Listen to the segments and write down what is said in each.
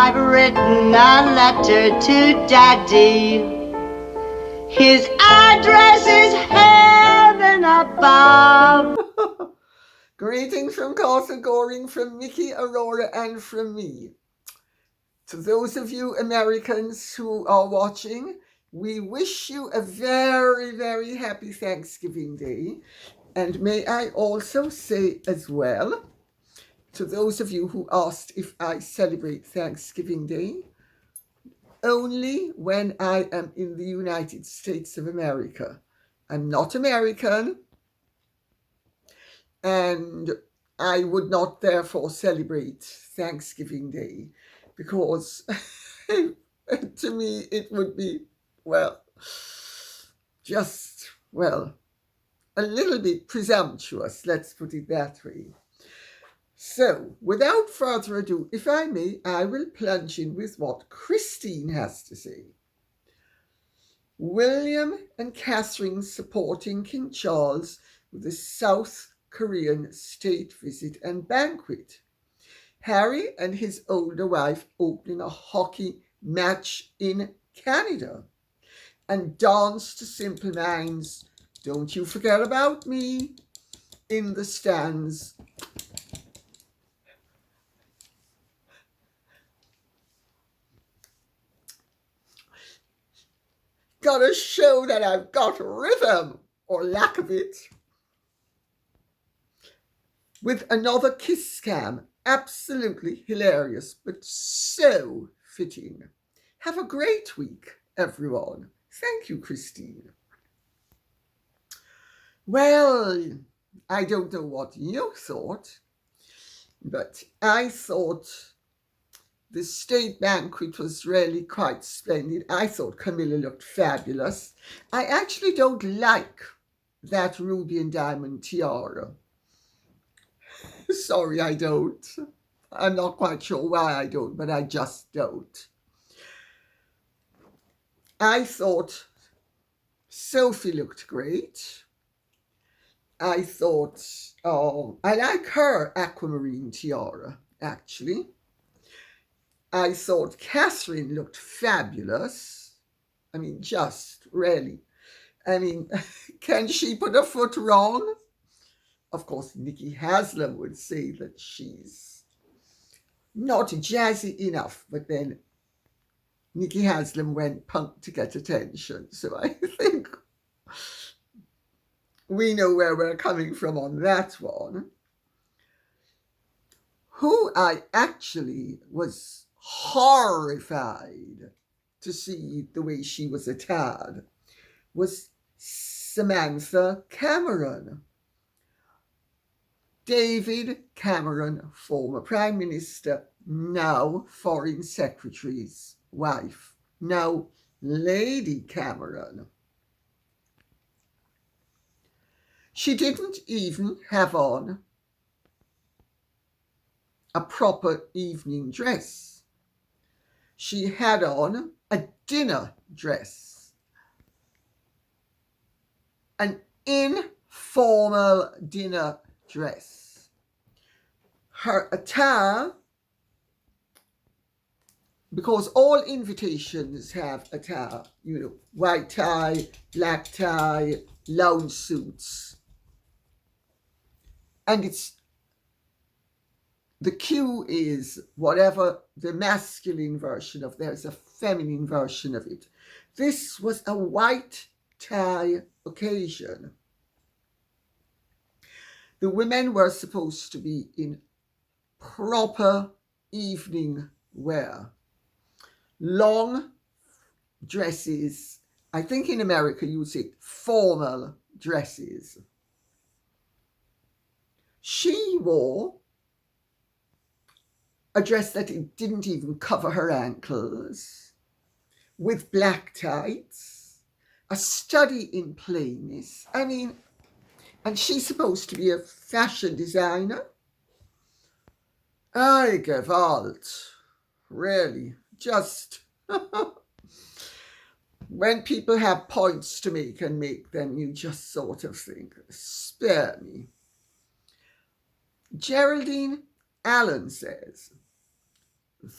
I've written a letter to Daddy. His address is heaven above. Greetings from Castle Goring, from Mickey, Aurora, and from me. To those of you Americans who are watching, we wish you a very, very happy Thanksgiving Day. And may I also say as well, to those of you who asked if I celebrate Thanksgiving Day, only when I am in the United States of America. I'm not American, and I would not therefore celebrate Thanksgiving Day, because to me it would be, a little bit presumptuous, let's put it that way. So, without further ado, if I may, I will plunge in with what Christine has to say. William and Catherine supporting King Charles with a South Korean state visit and banquet. Harry and his older wife opening a hockey match in Canada. And Dance to Simple Minds, Don't You Forget About Me, in the stands. Gotta show that I've got rhythm, or lack of it. With another kiss scam, absolutely hilarious, but so fitting. Have a great week, everyone. Thank you, Christine. Well, I don't know what you thought, but I thought the state banquet was really quite splendid. I thought Camilla looked fabulous. I actually don't like that ruby and diamond tiara. Sorry, I don't. I'm not quite sure why I don't, but I just don't. I thought Sophie looked great. I thought, I like her aquamarine tiara, actually. I thought Catherine looked fabulous. I mean, just really. I mean, can she put a foot wrong? Of course, Nicky Haslam would say that she's not jazzy enough, but then Nicky Haslam went punk to get attention. So I think we know where we're coming from on that one. Who I actually was horrified to see the way she was attired was Samantha Cameron. David Cameron, former Prime Minister, now Foreign Secretary's wife, now Lady Cameron. She didn't even have on a proper evening dress. She had on a dinner dress, an informal dinner dress. Her attire, because all invitations have attire, white tie, black tie, lounge suits. And the cue is whatever the masculine version of, there's a feminine version of it. This was a white tie occasion. The women were supposed to be in proper evening wear. Long dresses. I think in America you would say formal dresses. She wore a dress that didn't even cover her ankles, with black tights, a study in plainness. I mean, and she's supposed to be a fashion designer. I gewalt. Really, just when people have points to make and make them, you just sort of think, spare me. Geraldine Allen says,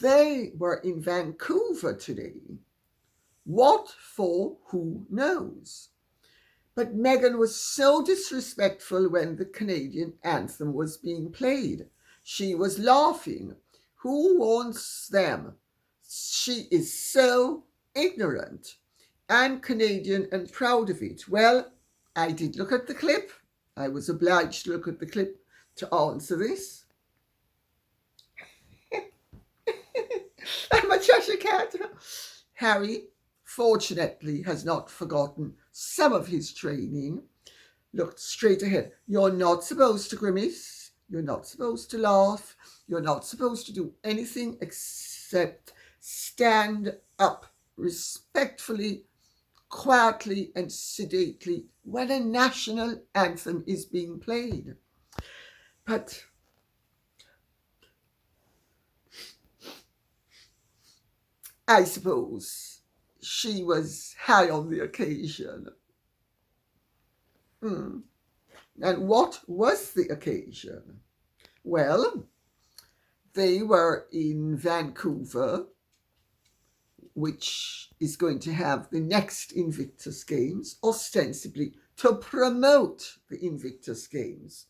They were in Vancouver today. What for, who knows? But Meghan was so disrespectful when the Canadian anthem was being played. She was laughing. Who wants them? She is so ignorant. I'm Canadian and proud of it. Well, I did look at the clip. I was obliged to look at the clip to answer this. I'm a Cheshire cat. Harry, fortunately, has not forgotten some of his training. Looked straight ahead. You're not supposed to grimace. You're not supposed to laugh. You're not supposed to do anything except stand up respectfully, quietly and sedately when a national anthem is being played. But I suppose she was high on the occasion. And what was the occasion? Well, they were in Vancouver, which is going to have the next Invictus Games, ostensibly to promote the Invictus Games.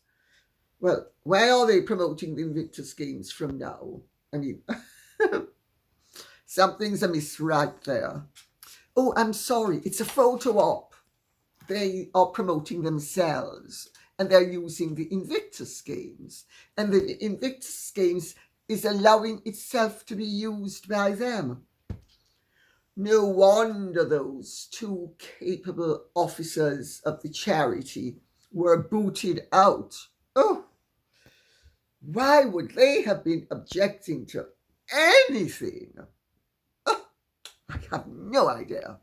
Well, why are they promoting the Invictus Games from now? I mean, something's amiss right there. Oh, I'm sorry, it's a photo op. They are promoting themselves and they're using the Invictus Games. And the Invictus Games is allowing itself to be used by them. No wonder those two capable officers of the charity were booted out. Oh, why would they have been objecting to anything? Oh, I have no idea.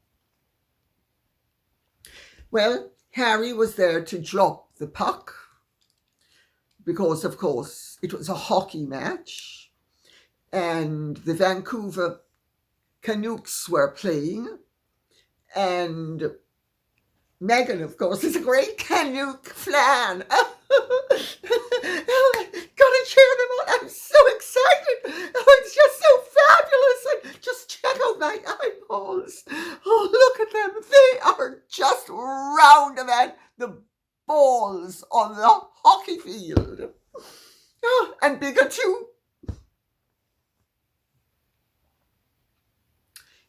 Well, Harry was there to drop the puck because, of course, it was a hockey match and the Vancouver Canucks were playing, and Meghan, of course, is a great Canuck fan. Gotta cheer them on. I'm so excited. Oh, it's just so fabulous. And just check out my eyeballs. Oh, look at them. They are just rounder than the balls on the hockey field. Oh, and bigger too.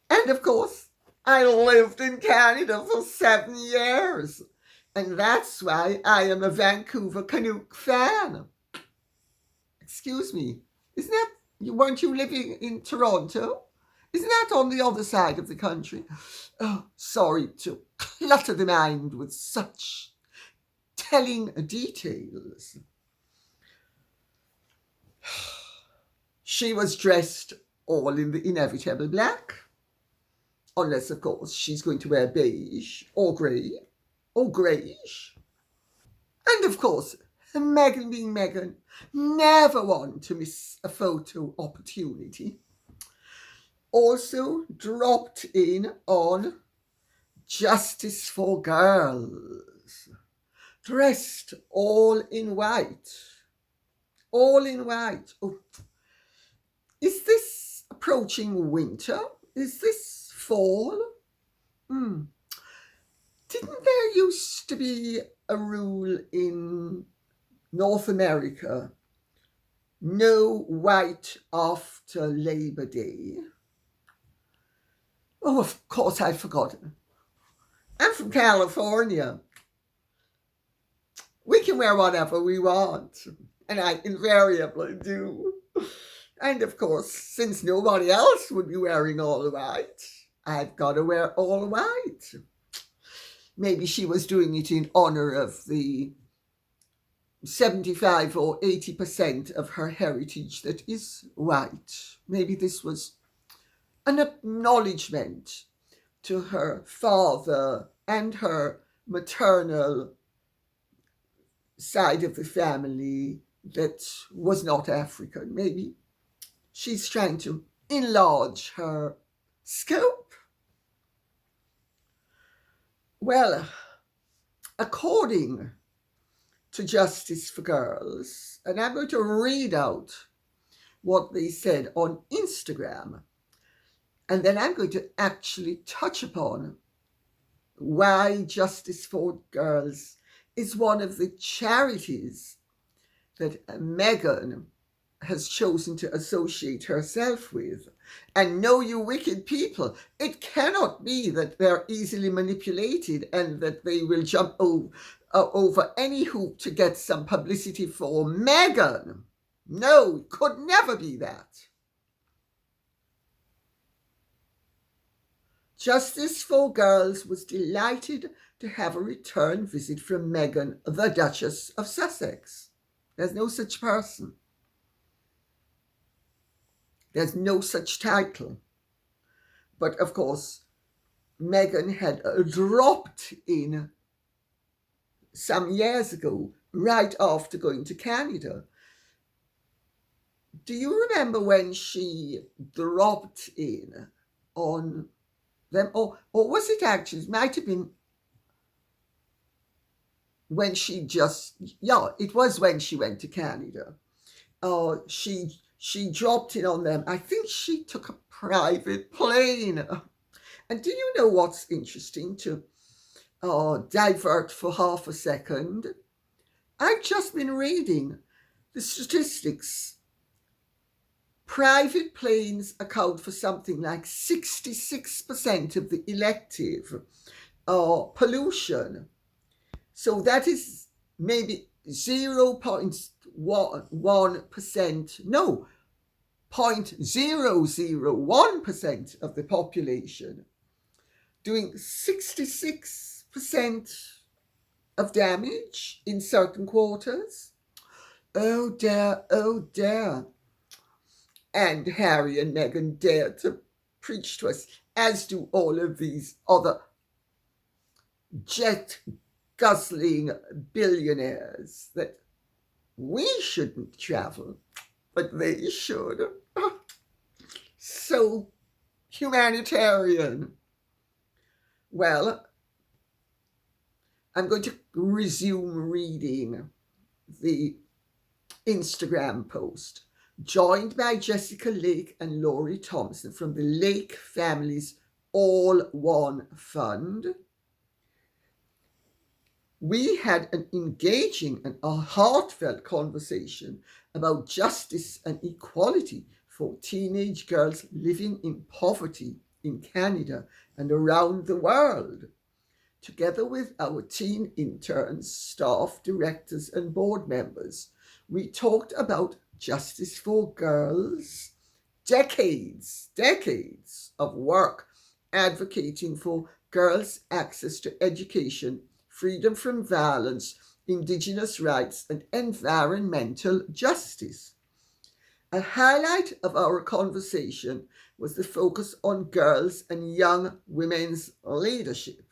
And of course, I lived in Canada for 7 years. And that's why I am a Vancouver Canuck fan. Excuse me, weren't you living in Toronto? Isn't that on the other side of the country? Oh, sorry to clutter the mind with such telling details. She was dressed all in the inevitable black. Unless, of course, she's going to wear beige or grey or greyish. And, of course, Meghan being Meghan, never one to miss a photo opportunity. Also dropped in on Justice for Girls. Dressed all in white. All in white. Oh. Is this approaching winter? Is this fall? Didn't there used to be a rule in North America? No white after Labor Day. Oh, of course I'd forgotten. I'm from California. We can wear whatever we want. And I invariably do. And of course, since nobody else would be wearing all white, I've got to wear all white. Maybe she was doing it in honor of the 75 or 80% of her heritage that is white. Maybe this was an acknowledgement to her father and her maternal side of the family that was not African. Maybe she's trying to enlarge her scope. Well, according to Justice for Girls, and I'm going to read out what they said on Instagram. And then I'm going to actually touch upon why Justice for Girls is one of the charities that Meghan has chosen to associate herself with. And know, you wicked people, it cannot be that they're easily manipulated and that they will jump over any hoop to get some publicity for Meghan. No, it could never be that. Justice for Girls was delighted to have a return visit from Meghan, the Duchess of Sussex. There's no such person. There's no such title. But of course, Meghan had dropped in some years ago, right after going to Canada. Do you remember when she dropped in on them? Or was it actually, it might have been when she it was when she went to Canada. She dropped in on them. I think she took a private plane. And do you know what's interesting, to divert for half a second? I've just been reading the statistics. Private planes account for something like 66% of the elective pollution. So that is maybe 0.1%, no, 0.001% of the population, doing 66% of damage in certain quarters. Oh dear, oh dear. And Harry and Meghan dare to preach to us, as do all of these other jet-guzzling billionaires, that we shouldn't travel, but they should. So humanitarian. Well, I'm going to resume reading the Instagram post. Joined by Jessica Lake and Laurie Thompson from the Lake family's All One Fund, we had an engaging and a heartfelt conversation about justice and equality for teenage girls living in poverty in Canada and around the world. Together with our teen interns, staff, directors, and board members, we talked about Justice for Girls, decades of work advocating for girls' access to education, freedom from violence, Indigenous rights, and environmental justice. A highlight of our conversation was the focus on girls and young women's leadership.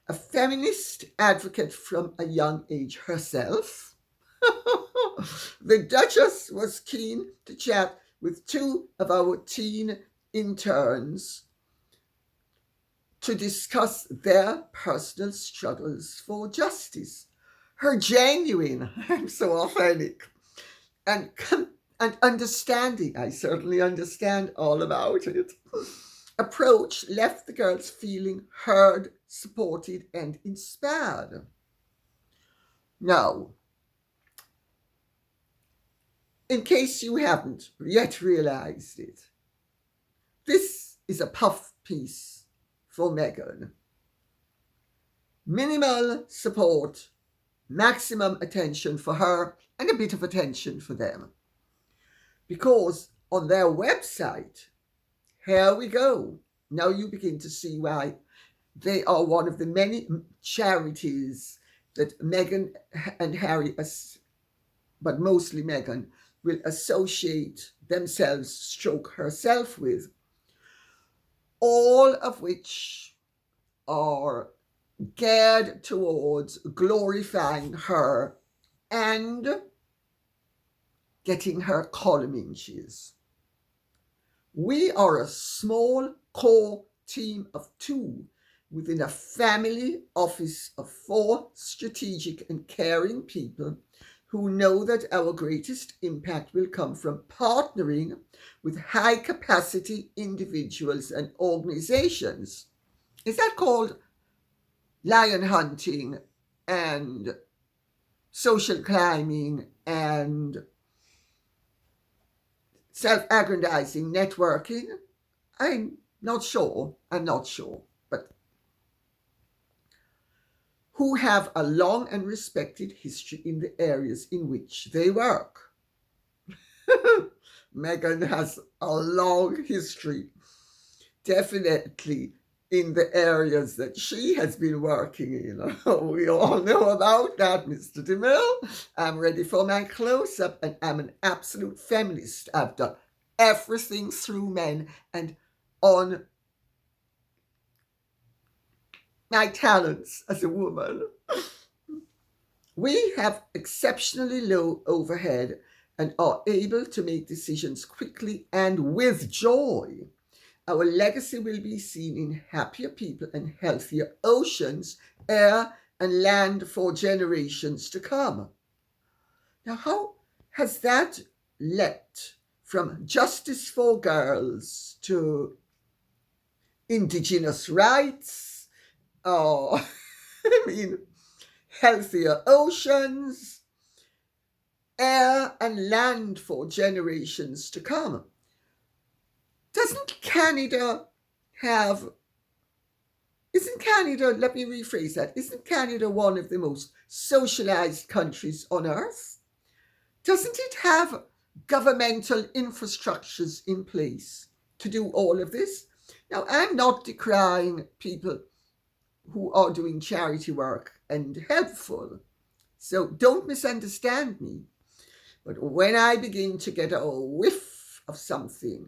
A feminist advocate from a young age herself, the Duchess was keen to chat with two of our teen interns to discuss their personal struggles for justice. Her genuine, I'm so authentic, and understanding, I certainly understand all about it, approach left the girls feeling heard, supported, and inspired. Now, in case you haven't yet realized it, this is a puff piece for Meghan. Minimal support, maximum attention for her, and a bit of attention for them. Because on their website, here we go. Now you begin to see why they are one of the many charities that Meghan and Harry, but mostly Meghan, will associate themselves, stroke herself with, all of which are geared towards glorifying her and getting her column inches. We are a small core team of 2 within a family office of 4 strategic and caring people who know that our greatest impact will come from partnering with high capacity individuals and organizations. Is that called lion hunting and social climbing and self-aggrandizing networking? I'm not sure. But who have a long and respected history in the areas in which they work. Meghan has a long history, definitely in the areas that she has been working in. We all know about that, Mr. DeMille. I'm ready for my close-up, and I'm an absolute feminist. I've done everything through men, and on my talents as a woman. We have exceptionally low overhead and are able to make decisions quickly and with joy. Our legacy will be seen in happier people and healthier oceans, air, and land for generations to come. Now, how has that leapt from justice for girls to indigenous rights? Oh, I mean, healthier oceans, air, and land for generations to come. Isn't Canada, isn't Canada one of the most socialized countries on earth? Doesn't it have governmental infrastructures in place to do all of this? Now, I'm not decrying people who are doing charity work and helpful, so don't misunderstand me. But when I begin to get a whiff of something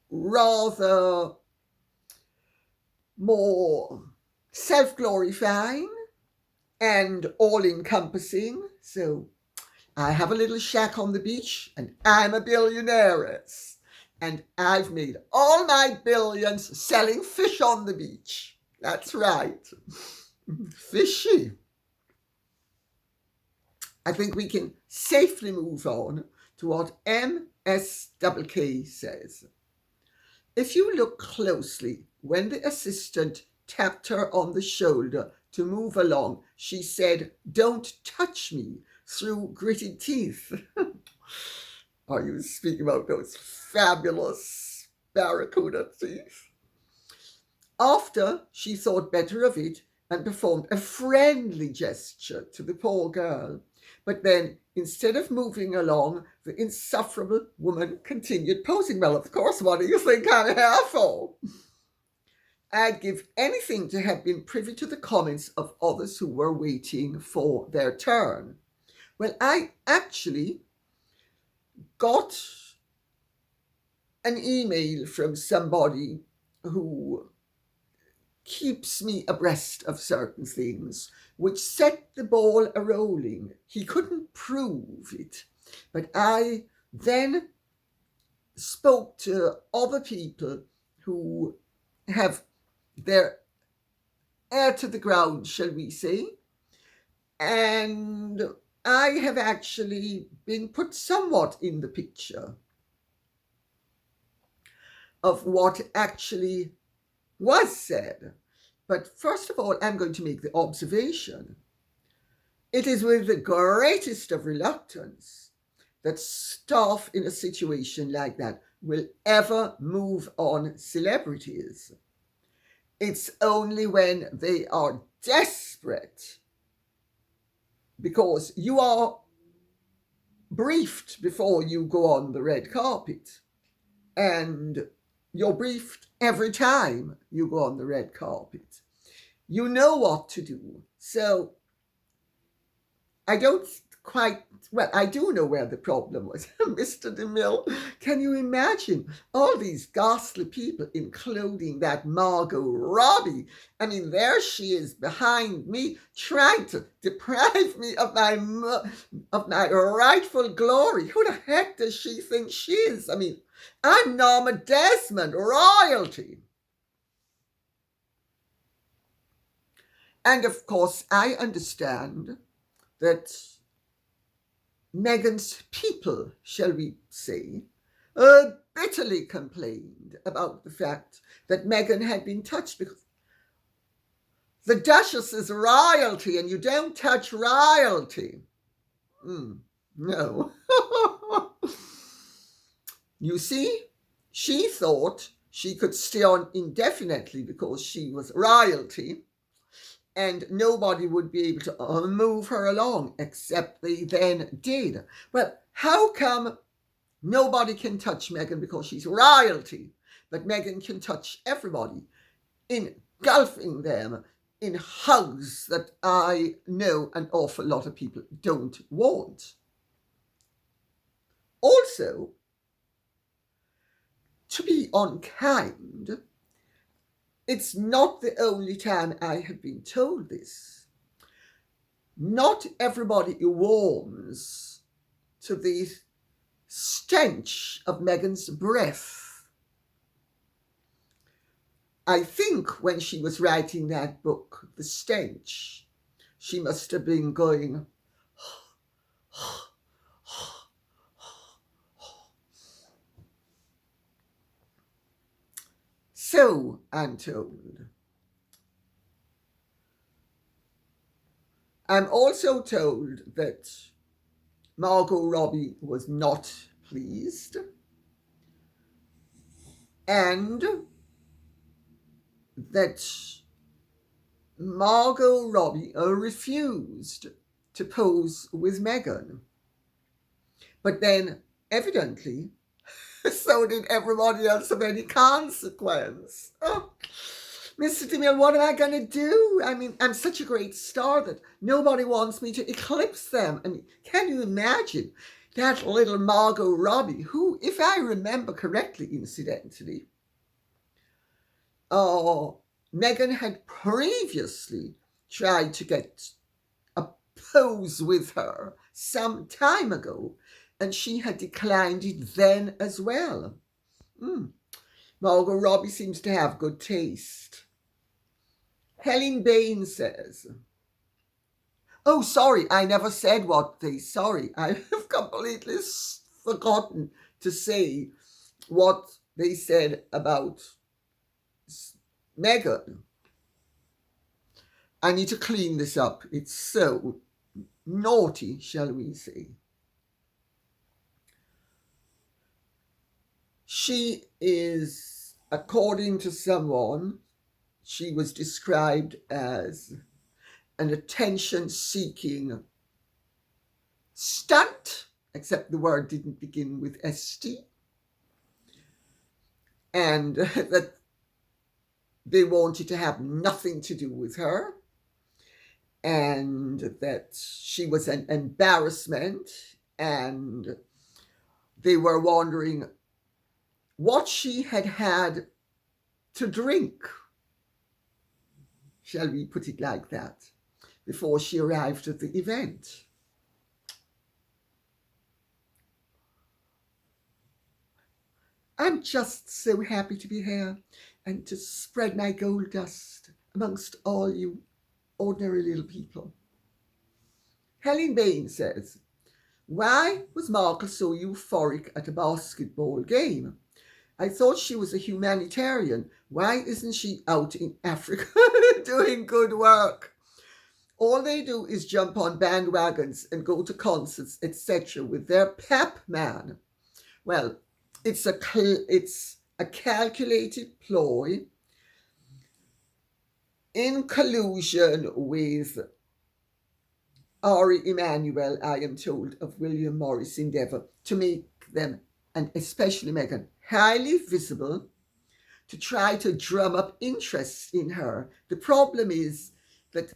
rather more self-glorifying and all-encompassing, so I have a little shack on the beach and I'm a billionaire, and I've made all my billions selling fish on the beach. That's right. Fishy. I think we can safely move on to what MSKK says. If you look closely, when the assistant tapped her on the shoulder to move along, she said, "Don't touch me," through gritted teeth. Are you speaking about those fabulous barracuda teeth? After, she thought better of it and performed a friendly gesture to the poor girl. But then, instead of moving along, the insufferable woman continued posing. Well, of course, what do you think I'm here for? I'd give anything to have been privy to the comments of others who were waiting for their turn. Well, I actually got an email from somebody who keeps me abreast of certain things, which set the ball a-rolling. He couldn't prove it, but I then spoke to other people who have their ear to the ground, shall we say, and I have actually been put somewhat in the picture of what actually was said. But first of all, I'm going to make the observation. It is with the greatest of reluctance that staff in a situation like that will ever move on celebrities. It's only when they are desperate, because you are briefed before you go on the red carpet, and you're briefed every time you go on the red carpet. You know what to do. So I do know where the problem was. Mr. DeMille, can you imagine all these ghastly people, including that Margot Robbie? I mean, there she is behind me, trying to deprive me of my rightful glory. Who the heck does she think she is? I mean, I'm Norma Desmond, royalty. And of course, I understand that Meghan's people, shall we say, bitterly complained about the fact that Meghan had been touched because the Duchess is royalty and you don't touch royalty. No. You see, she thought she could stay on indefinitely because she was royalty and nobody would be able to move her along, except they then did. Well, how come nobody can touch Meghan because she's royalty, but Meghan can touch everybody, engulfing them in hugs that I know an awful lot of people don't want? Also, to be unkind, it's not the only time I have been told this. Not everybody warms to the stench of Meghan's breath. I think when she was writing that book, The Stench, she must have been going, so I'm told. I'm also told that Margot Robbie was not pleased and that Margot Robbie refused to pose with Meghan. But then, evidently, so did everybody else of any consequence. Oh, Mr. DeMille, what am I going to do? I mean, I'm such a great star that nobody wants me to eclipse them. I mean, can you imagine that little Margot Robbie, who, if I remember correctly, incidentally, Meghan had previously tried to get a pose with her some time ago, and she had declined it then as well. Margot Robbie seems to have good taste. Helen Bain says, oh, sorry, I never said sorry, I have completely forgotten to say what they said about Meghan. I need to clean this up. It's so naughty, shall we say. She is, according to someone, she was described as an attention-seeking stunt, except the word didn't begin with ST, and that they wanted to have nothing to do with her, and that she was an embarrassment, and they were wondering what she had had to drink, shall we put it like that, before she arrived at the event. I'm just so happy to be here and to spread my gold dust amongst all you ordinary little people. Helen Bain says, why was Markle so euphoric at a basketball game? I thought she was a humanitarian. Why isn't she out in Africa doing good work? All they do is jump on bandwagons and go to concerts, etc. with their pep man. Well, it's a calculated ploy in collusion with Ari Emanuel, I am told, of William Morris Endeavour, to make them, and especially Meghan, highly visible, to try to drum up interest in her. The problem is that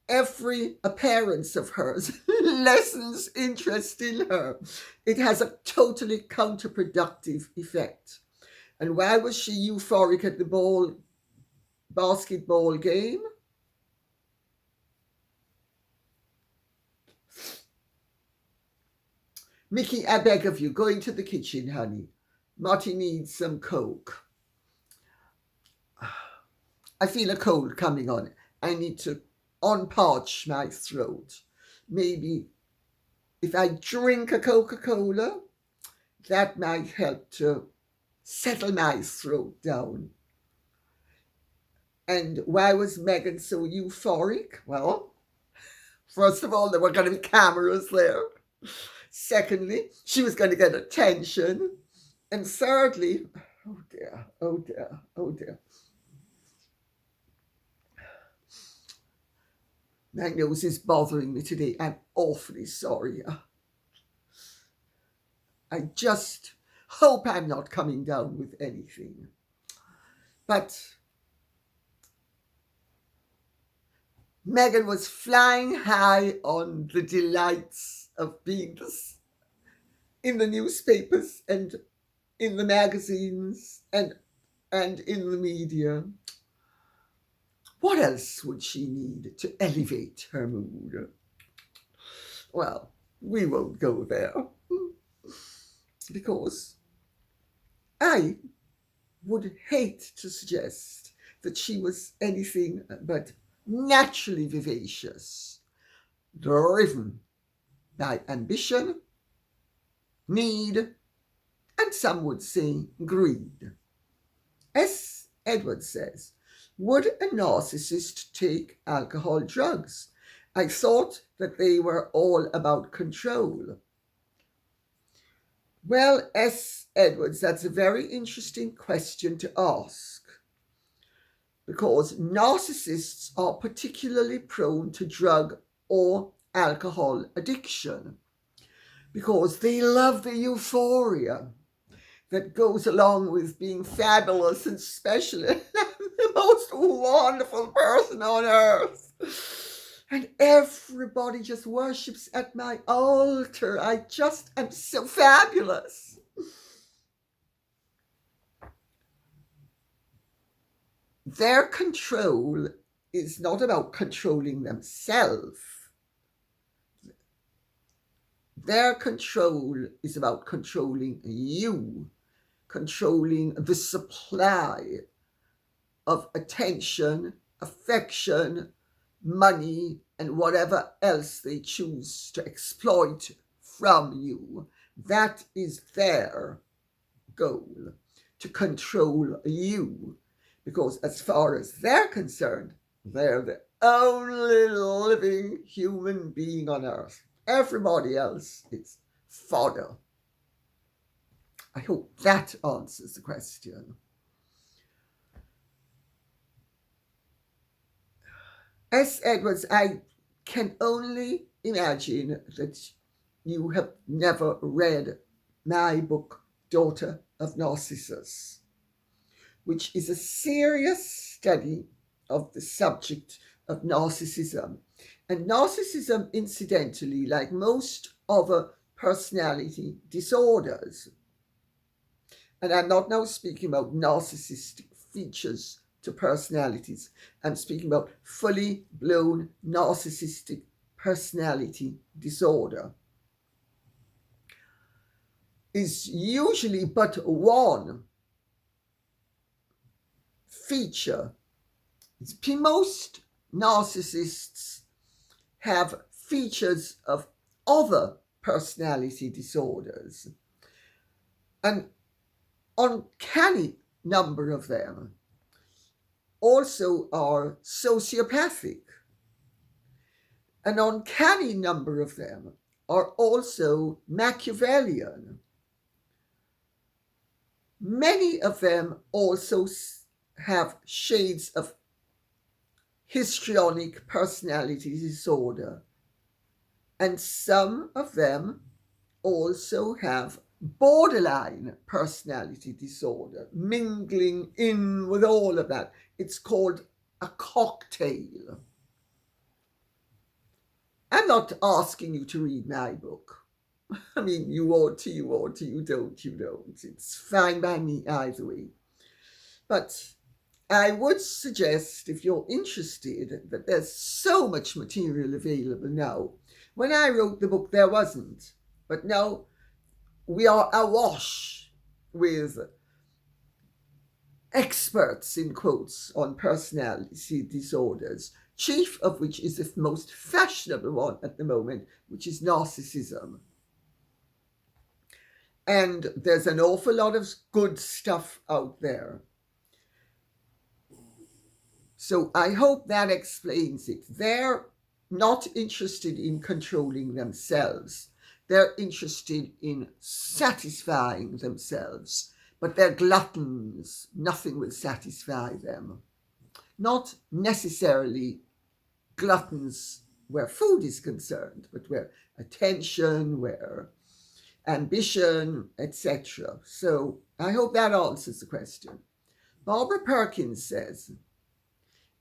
every appearance of hers lessens interest in her. It has a totally counterproductive effect. And why was she euphoric at the basketball game? Mickey, I beg of you, go into the kitchen, honey. Marty needs some Coke. I feel a cold coming on. I need to unparch my throat. Maybe if I drink a Coca-Cola, that might help to settle my throat down. And why was Meghan so euphoric? Well, first of all, there were going to be cameras there. Secondly, she was going to get attention. And thirdly, oh dear, oh dear, oh dear. My nose is bothering me today. I'm awfully sorry. I just hope I'm not coming down with anything. But Meghan was flying high on the delights of being in the newspapers and in the magazines and in the media. What else would she need to elevate her mood? Well, we won't go there, because I would hate to suggest that she was anything but naturally vivacious, driven by ambition, need, and some would say greed. S. Edwards says, would a narcissist take alcohol, drugs? I thought that they were all about control. Well, S. Edwards, that's a very interesting question to ask, because narcissists are particularly prone to drug or alcohol addiction, because they love the euphoria that goes along with being fabulous and special and the most wonderful person on earth. And everybody just worships at my altar. I just am so fabulous. Their control is not about controlling themselves. Their control is about controlling you, controlling the supply of attention, affection, money, and whatever else they choose to exploit from you. That is their goal, to control you. Because as far as they're concerned, they're the only living human being on earth. Everybody else is fodder. I hope that answers the question. S. Edwards, I can only imagine that you have never read my book, Daughter of Narcissus, which is a serious study of the subject of narcissism. And narcissism, incidentally, like most other personality disorders, and I'm not now speaking about narcissistic features to personalities, I'm speaking about fully blown narcissistic personality disorder, is usually but one feature. Most narcissists have features of other personality disorders. An uncanny number of them also are sociopathic. An uncanny number of them are also Machiavellian. Many of them also have shades of histrionic personality disorder, and some of them also have borderline personality disorder, mingling in with all of that. It's called a cocktail. I'm not asking you to read my book. I mean, you ought to, you don't. It's fine by me either way. But I would suggest, if you're interested, that there's so much material available now. When I wrote the book, there wasn't. But now we are awash with experts, in quotes, on personality disorders, chief of which is the most fashionable one at the moment, which is narcissism. And there's an awful lot of good stuff out there. So I hope that explains it. They're not interested in controlling themselves. They're interested in satisfying themselves. But they're gluttons. Nothing will satisfy them. Not necessarily gluttons where food is concerned, but where attention, where ambition, etc. So I hope that answers the question. Barbara Perkins says,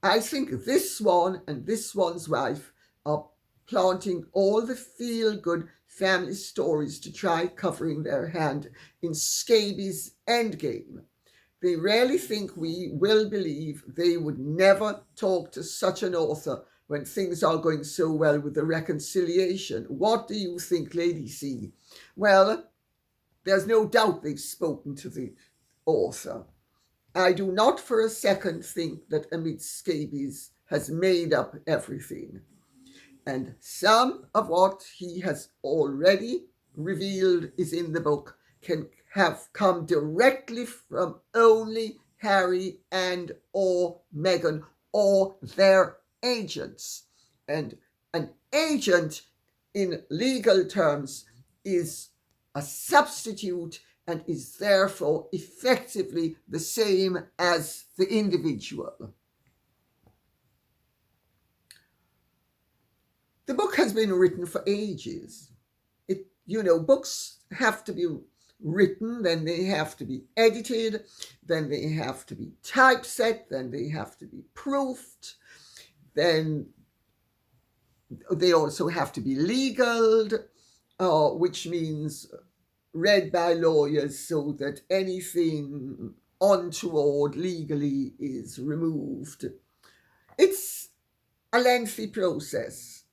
I think this one and this one's wife are planting all the feel-good family stories to try covering their hand in Scabies' endgame. They really think we will believe they would never talk to such an author when things are going so well with the reconciliation. What do you think, Lady C? Well, there's no doubt they've spoken to the author. I do not for a second think that Amid Scabies has made up everything. And some of what he has already revealed is in the book can have come directly from only Harry and or Meghan or their agents. And an agent in legal terms is a substitute and is therefore effectively the same as the individual. The book has been written for ages. Books have to be written, then they have to be edited, then they have to be typeset, then they have to be proofed, then they also have to be legaled, which means read by lawyers so that anything untoward legally is removed. It's a lengthy process.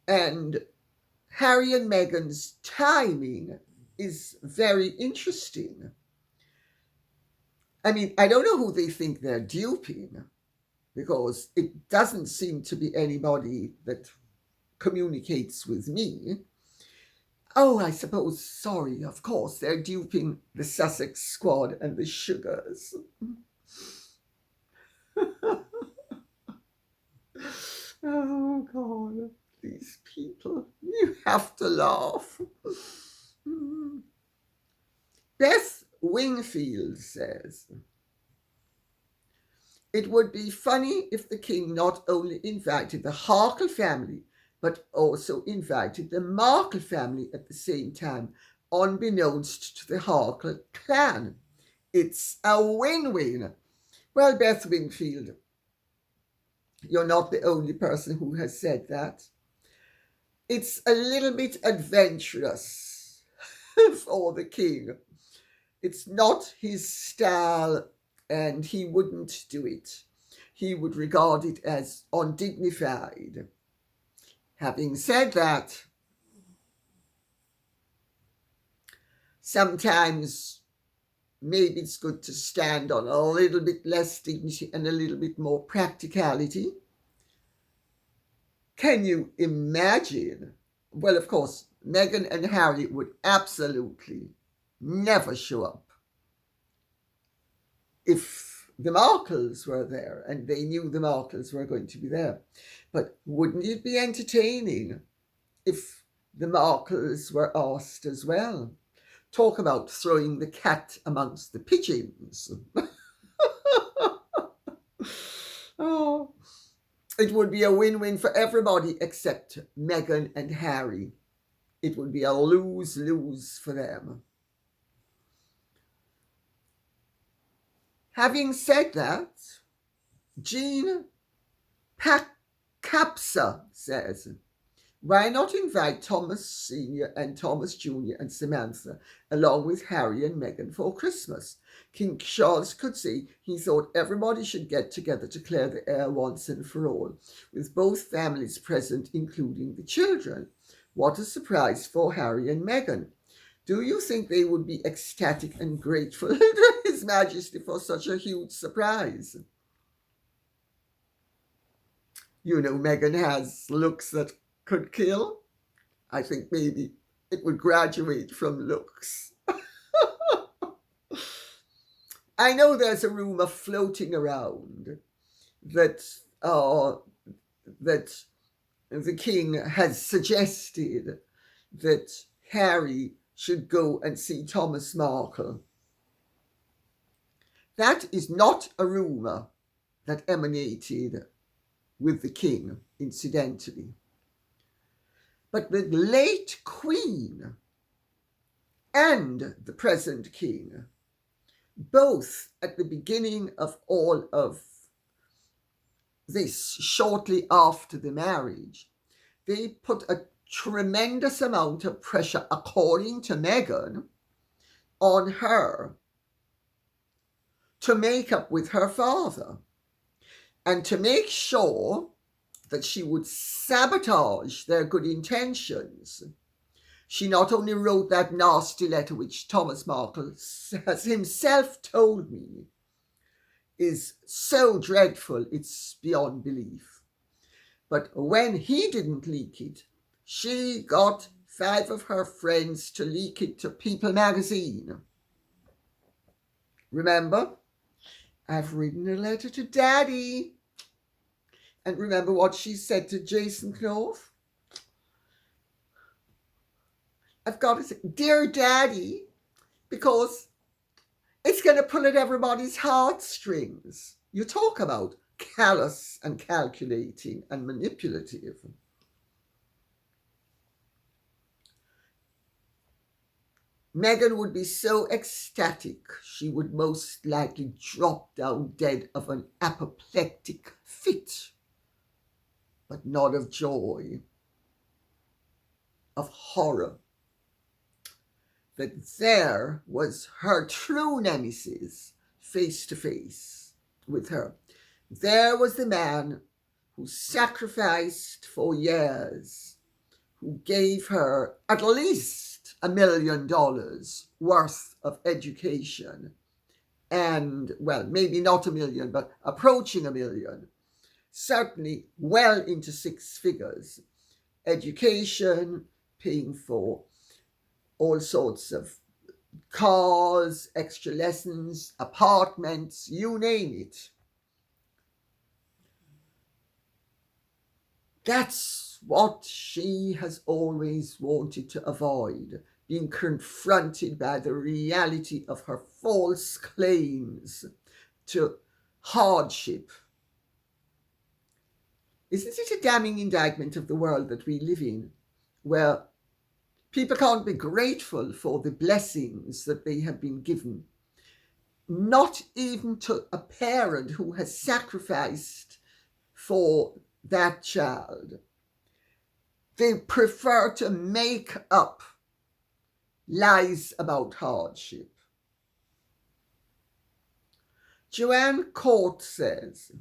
And Harry and Meghan's timing is very interesting. I mean, I don't know who they think they're duping, because it doesn't seem to be anybody that communicates with me. Oh, I suppose, sorry, of course, they're duping the Sussex squad and the Sugars. Oh, God. These people, you have to laugh. Beth Wingfield says, it would be funny if the king not only invited the Harkle family, but also invited the Markle family at the same time, unbeknownst to the Harkle clan. It's a win-win. Well, Beth Wingfield, you're not the only person who has said that. It's a little bit adventurous for the king. It's not his style, and he wouldn't do it. He would regard it as undignified. Having said that, sometimes maybe it's good to stand on a little bit less dignity and a little bit more practicality. Can you imagine? Well, of course, Meghan and Harry would absolutely never show up if the Markles were there and they knew the Markles were going to be there. But wouldn't it be entertaining if the Markles were asked as well? Talk about throwing the cat amongst the pigeons. Oh. It would be a win-win for everybody except Meghan and Harry. It would be a lose-lose for them. Having said that, Jean Capsa says, why not invite Thomas Sr. and Thomas Jr. and Samantha along with Harry and Meghan for Christmas? King Charles could say he thought everybody should get together to clear the air once and for all, with both families present, including the children. What a surprise for Harry and Meghan. Do you think they would be ecstatic and grateful to His Majesty for such a huge surprise? Meghan has looks that could kill. I think maybe it would graduate from looks. I know there's a rumor floating around that that the king has suggested that Harry should go and see Thomas Markle. That is not a rumor that emanated with the king, incidentally. But the late Queen and the present king, both at the beginning of all of this, shortly after the marriage, they put a tremendous amount of pressure, according to Meghan, on her to make up with her father and to make sure that she would sabotage their good intentions. She not only wrote that nasty letter, which Thomas Markle has himself told me is so dreadful it's beyond belief, but when he didn't leak it, she got 5 of her friends to leak it to People magazine. Remember? I've written a letter to Daddy. And remember what she said to Jason Knopf? I've got to say, Dear Daddy, because it's going to pull at everybody's heartstrings. You talk about callous and calculating and manipulative. Meghan would be so ecstatic she would most likely drop down dead of an apoplectic fit, but not of joy, of horror, that there was her true nemesis face to face with her. There was the man who sacrificed for years, who gave her at least $1 million worth of education, and, well, maybe not 1 million, but approaching 1 million, certainly well into 6 figures, education, paying for all sorts of cars, extra lessons, apartments, you name it. That's what she has always wanted to avoid, being confronted by the reality of her false claims to hardship. Isn't it a damning indictment of the world that we live in, where people can't be grateful for the blessings that they have been given, not even to a parent who has sacrificed for that child? They prefer to make up lies about hardship. Joanne Court says,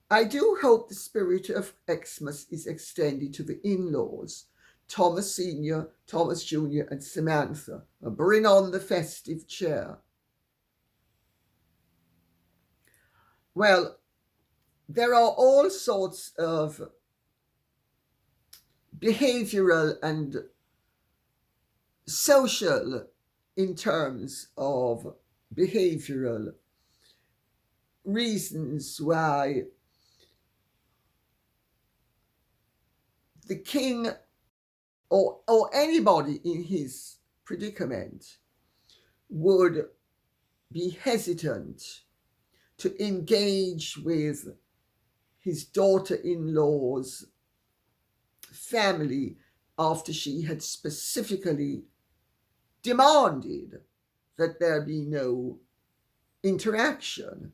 I do hope the spirit of Xmas is extended to the in-laws, Thomas Sr., Thomas Jr., and Samantha. Bring on the festive cheer. Well, there are all sorts of behavioral and social, in terms of behavioral reasons why the king or anybody in his predicament would be hesitant to engage with his daughter-in-law's family after she had specifically demanded that there be no interaction.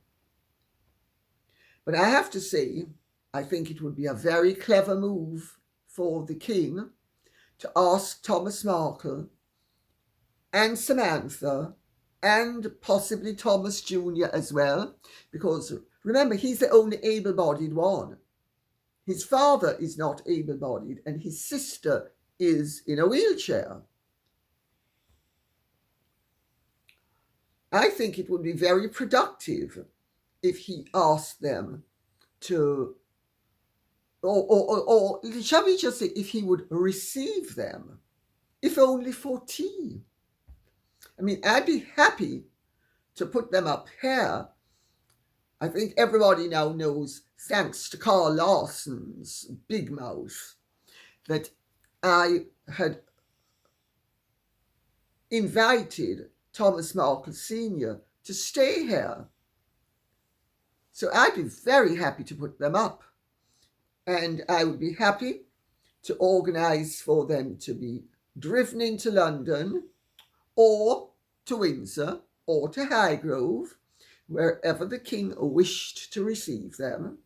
But I have to say, I think it would be a very clever move for the king to ask Thomas Markle and Samantha and possibly Thomas Jr. as well, because remember, he's the only able-bodied one. His father is not able-bodied and his sister is in a wheelchair. I think it would be very productive if he asked them to, or shall we just say, if he would receive them, if only for tea. I mean, I'd be happy to put them up here. I think everybody now knows, thanks to Carl Larson's big mouth, that I had invited Thomas Markle Sr. to stay here. So I'd be very happy to put them up. And I would be happy to organise for them to be driven into London or to Windsor or to Highgrove, wherever the king wished to receive them.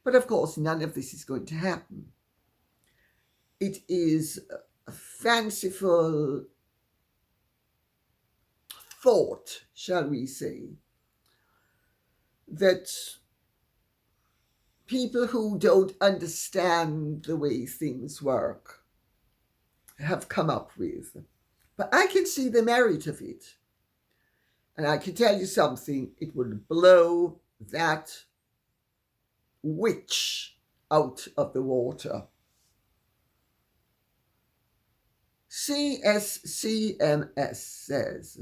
But of course, none of this is going to happen. It is a fanciful thought, shall we say, that people who don't understand the way things work have come up with. But I can see the merit of it. And I can tell you something, it would blow that witch out of the water. CSCMS says,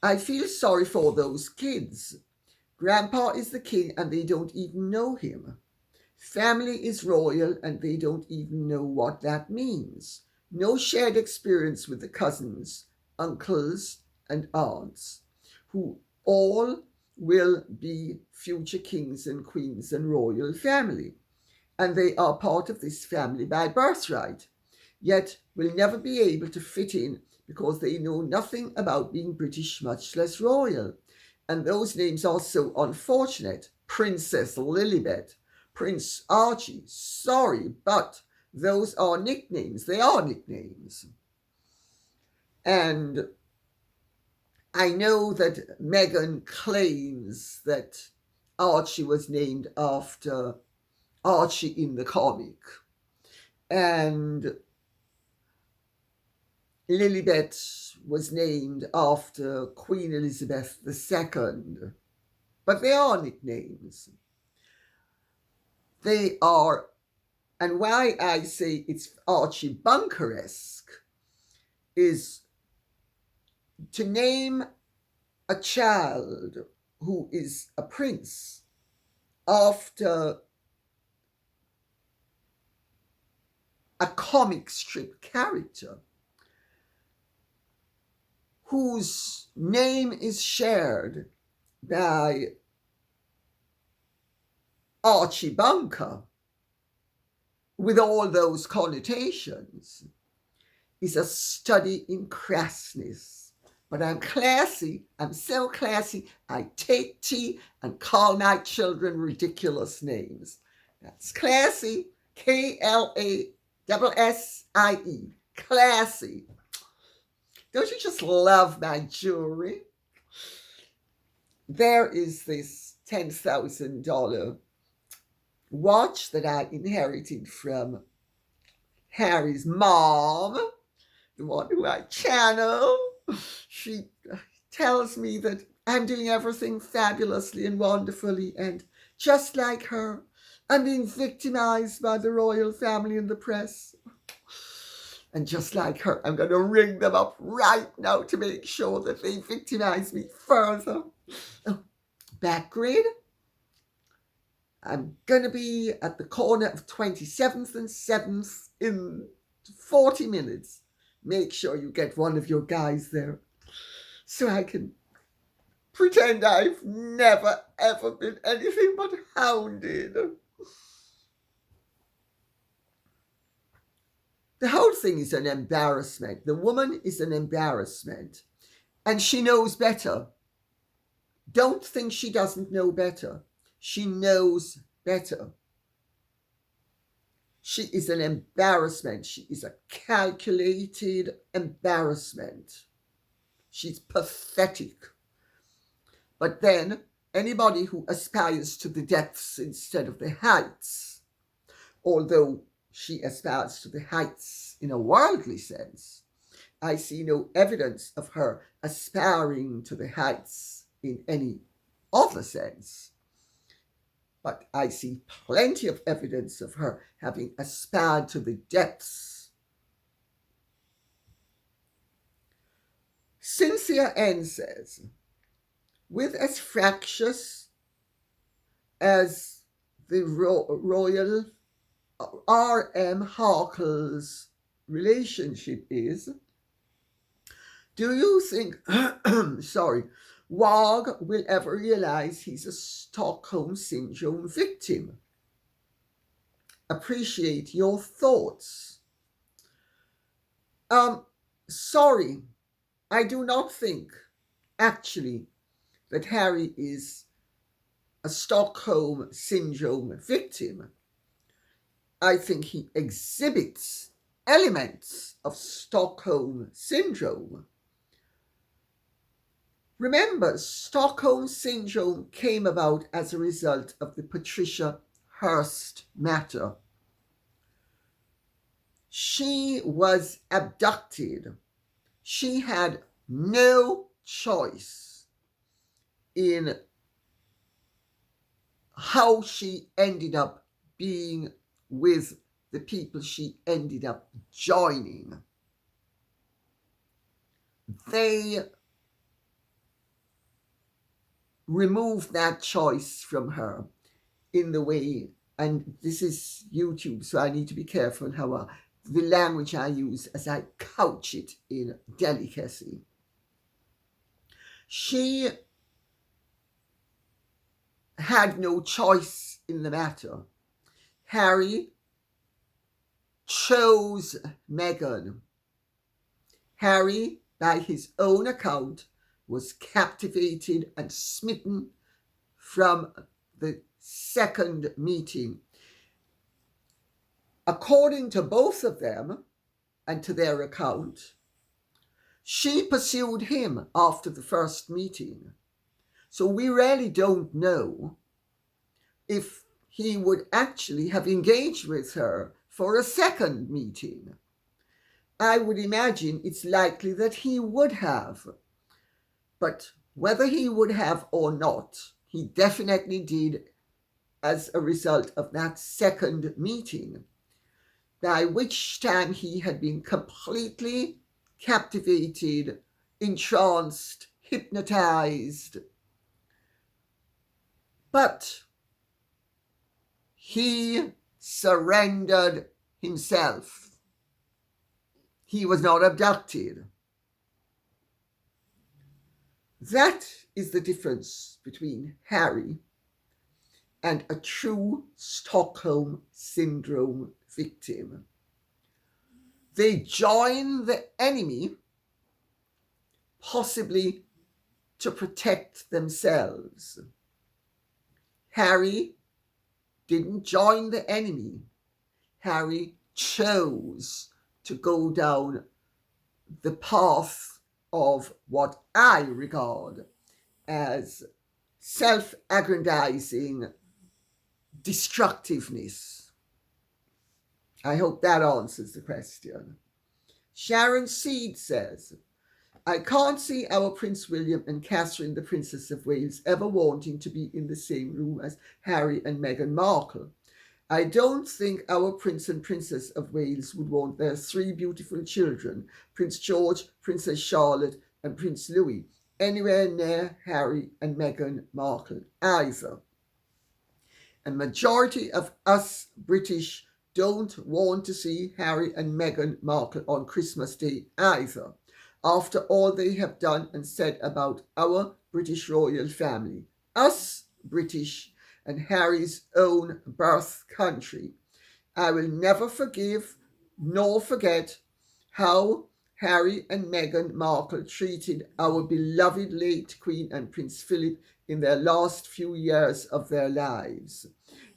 I feel sorry for those kids. Grandpa is the king and they don't even know him. Family is royal and they don't even know what that means. No shared experience with the cousins, uncles and aunts, who all will be future kings and queens and royal family. And they are part of this family by birthright, yet will never be able to fit in because they know nothing about being British, much less royal. And those names are so unfortunate. Princess Lilibet, Prince Archie, sorry, but those are nicknames. They are nicknames. And I know that Meghan claims that Archie was named after Archie in the comic. And Lilibet was named after Queen Elizabeth II. But they are nicknames. They are, and why I say it's Archie Bunker-esque is to name a child who is a prince after a comic strip character whose name is shared by Archie Bunker with all those connotations is a study in crassness. But I'm classy, I'm so classy, I take tea and call my children ridiculous names. That's classy, K-L-A-S-S-I-E, classy. Don't you just love my jewelry? There is this $10,000 watch that I inherited from Harry's mom, the one who I channel. She tells me that I'm doing everything fabulously and wonderfully, and just like her, I'm being victimized by the royal family and the press. And just like her, I'm going to ring them up right now to make sure that they victimize me further. Oh, back grid. I'm going to be at the corner of 27th and 7th in 40 minutes. Make sure you get one of your guys there so I can pretend I've never, ever been anything but hounded. The whole thing is an embarrassment. The woman is an embarrassment. And she knows better. Don't think she doesn't know better. She knows better. She is an embarrassment. She is a calculated embarrassment. She's pathetic. But then, anybody who aspires to the depths instead of the heights, although she aspires to the heights in a worldly sense, I see no evidence of her aspiring to the heights in any other sense. but I see plenty of evidence of her having aspired to the depths. Cynthia N says, with as fractious as the royal R.M. Harkle's relationship is, do you think, Wog will ever realize he's a Stockholm Syndrome victim? Appreciate your thoughts. Sorry, I do not think, actually, that Harry is a Stockholm Syndrome victim. I think he exhibits elements of Stockholm Syndrome. Remember, Stockholm Syndrome came about as a result of the Patricia Hearst matter. She was abducted. She had no choice in how she ended up being with the people she ended up joining. They removed that choice from her in the way, and this is YouTube, so I need to be careful how the language I use as I couch it in delicacy. She had no choice in the matter. Harry chose Meghan. Harry, by his own account, was captivated and smitten from the second meeting. According to both of them, and to their account, she pursued him after the first meeting. So we really don't know if he would actually have engaged with her for a second meeting. I would imagine it's likely that he would have. But whether he would have or not, he definitely did as a result of that second meeting, by which time he had been completely captivated, entranced, hypnotized. But he surrendered himself. He was not abducted. That is the difference between Harry and a true Stockholm Syndrome victim. They join the enemy, possibly to protect themselves. Harry didn't join the enemy. Harry chose to go down the path of what I regard as self-aggrandizing destructiveness. I hope that answers the question. Sharon Seed says, I can't see our Prince William and Catherine, the Princess of Wales, ever wanting to be in the same room as Harry and Meghan Markle. I don't think our Prince and Princess of Wales would want their three beautiful children, Prince George, Princess Charlotte, and Prince Louis, anywhere near Harry and Meghan Markle either. A majority of us British don't want to see Harry and Meghan Markle on Christmas Day either, after all they have done and said about our British royal family, us British and Harry's own birth country. I will never forgive nor forget how Harry and Meghan Markle treated our beloved late Queen and Prince Philip in their last few years of their lives.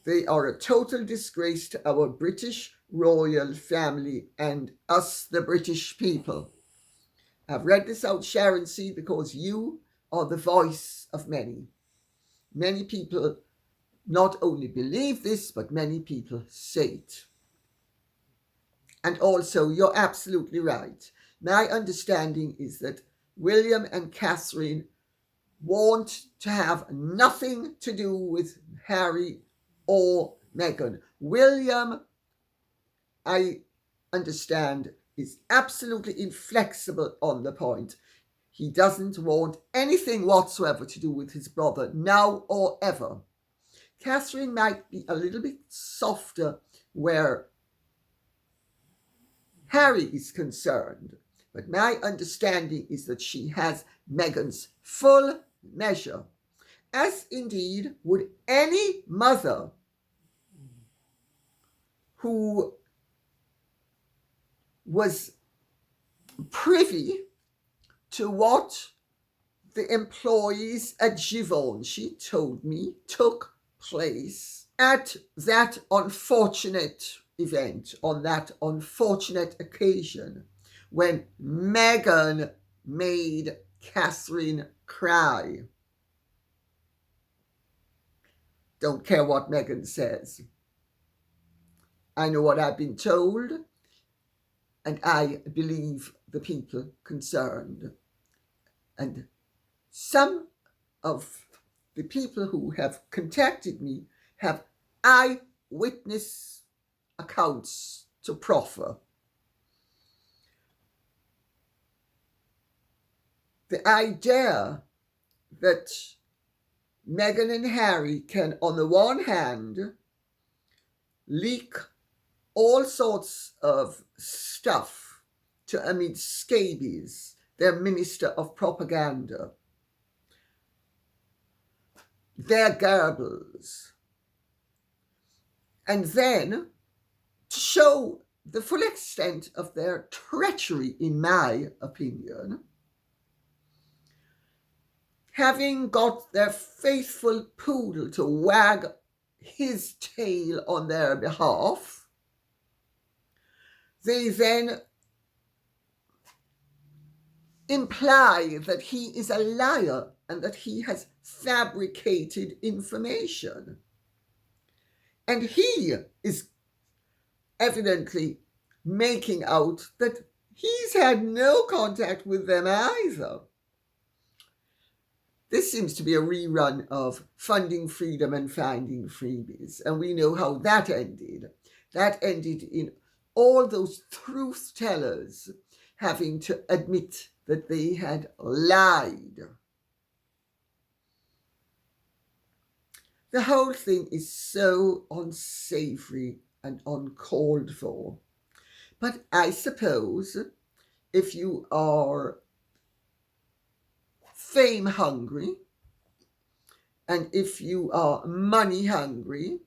They are a total disgrace to our British royal family and us, the British people. I've read this out, Sharon C., because you are the voice of many. Many people not only believe this, but many people say it. And also, you're absolutely right. My understanding is that William and Catherine want to have nothing to do with Harry or Meghan. William, I understand, is absolutely inflexible on the point. He doesn't want anything whatsoever to do with his brother, now or ever. Catherine might be a little bit softer where Harry is concerned, but my understanding is that she has Meghan's full measure, as indeed would any mother who was privy to what the employees at Givenchy told me took place at that unfortunate event, on that unfortunate occasion when Meghan made Catherine cry. Don't care what Meghan says. I know what I've been told, and I believe the people concerned. And some of the people who have contacted me have eyewitness accounts to proffer. The idea that Meghan and Harry can, on the one hand, leak all sorts of stuff to Amid Scabies, their Minister of Propaganda, their Goebbels, and then to show the full extent of their treachery, in my opinion, having got their faithful poodle to wag his tail on their behalf, they then imply that he is a liar and that he has fabricated information. And he is evidently making out that he's had no contact with them either. This seems to be a rerun of Funding Freedom and Finding Freebies, and we know how that ended. That ended in all those truth tellers having to admit that they had lied. The whole thing is so unsavory and uncalled for. But I suppose if you are fame hungry, and if you are money hungry,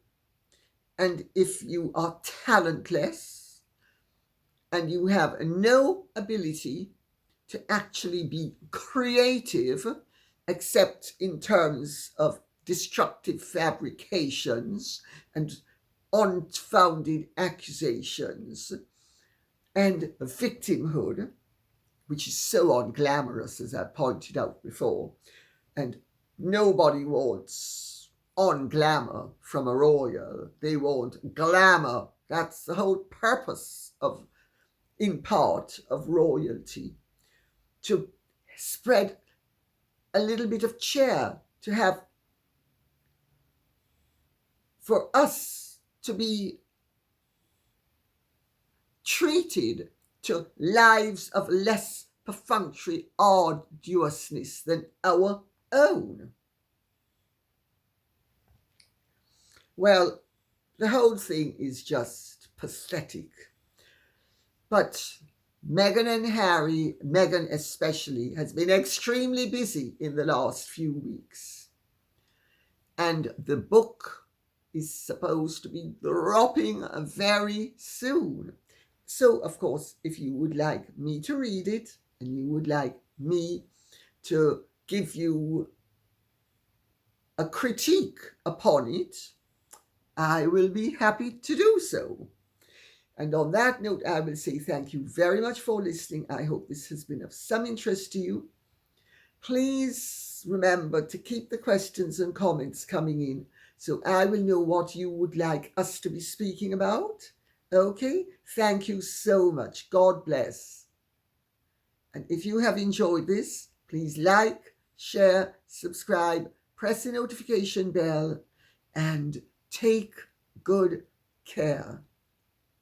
and if you are talentless, and you have no ability to actually be creative, except in terms of destructive fabrications and unfounded accusations and victimhood, which is so unglamorous, as I pointed out before, and nobody wants unglamour from a royal. They want glamour. That's the whole purpose of, in part, of royalty, to spread a little bit of cheer, to have, for us to be treated to lives of less perfunctory arduousness than our own. Well, the whole thing is just pathetic. But Meghan and Harry, Meghan especially, has been extremely busy in the last few weeks. And the book is supposed to be dropping very soon. So, of course, if you would like me to read it, and you would like me to give you a critique upon it, I will be happy to do so. And on that note, I will say thank you very much for listening. I hope this has been of some interest to you. Please remember to keep the questions and comments coming in so I will know what you would like us to be speaking about. Okay, thank you so much. God bless. And if you have enjoyed this, please like, share, subscribe, press the notification bell, and take good care